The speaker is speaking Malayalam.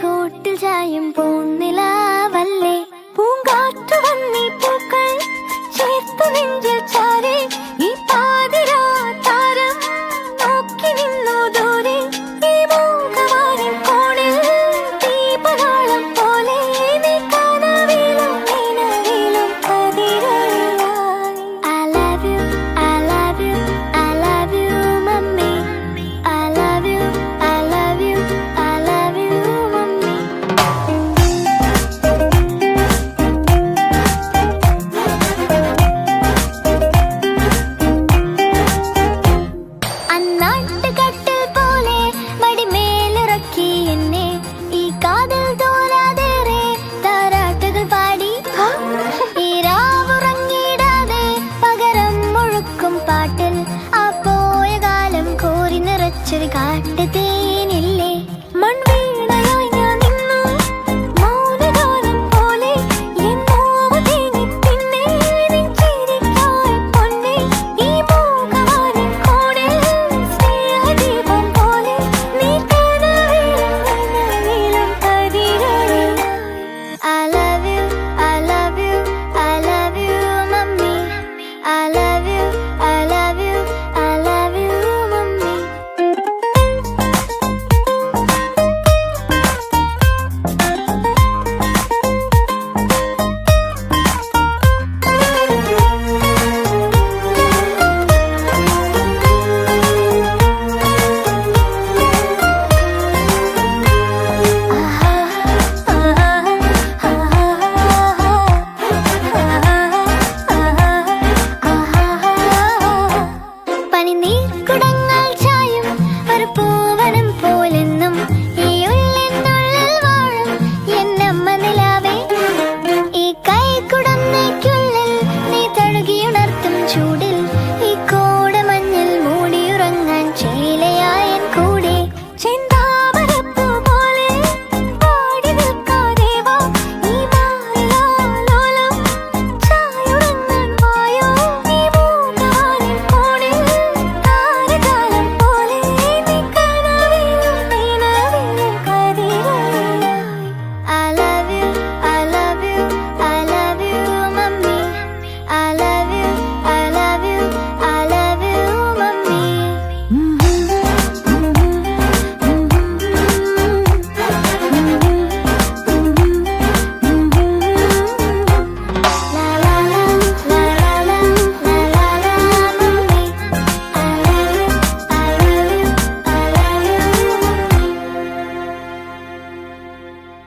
കൂട്ടിൽ ചായും പൂന്നിലാവല്ലേ പൂങ്കാറ്റു വന്നി പൂക്കൾ ചേർത്തു നെഞ്ചിൽ ചാരെ ഈ പാതിരാ താരം നോക്കി നിന്നു ദൂരെ ഈ മൂകവാനിൻ കോണിൽ ദീപനാളം പോലെ നീ കനവിലും നിലവിലും കതിരൊളിയായി I love you, I love you, I love you, mummy. I love you, I love you, I love you, mummy. അന്നാട്ടുകട്ടിൽ പോലെ മടിമേലിറക്കി എന്നെ ഈ കാതിൽ തോരാതേറെ താരാട്ടുകൾ പാടി ഈ രാവുറങ്ങിടാതെ പകരം മുഴുക്കും പാട്ടിൽ ആ പോയ കാലം കോരി നിറച്ചൊരു കാട്ടുതേനില്ലേ മൺവീണയായി ഞാൻ നിന്നു മൗനഗാനം പോലെ എന്നോവ് തേങ്ങി പിന്നെ നിൻ ചിരിക്കായി പൊന്നെ ഈ മൂകവാനിൻ കോണിൽ സ്നേഹദീപം പോലെ നീ കനവിലും നിലവിലും കതിരൊളിയായി I love you, I love you, I love you, mummy. I love you, I love you, I love you, mummy. പനിനീർക്കുടങ്ങൾ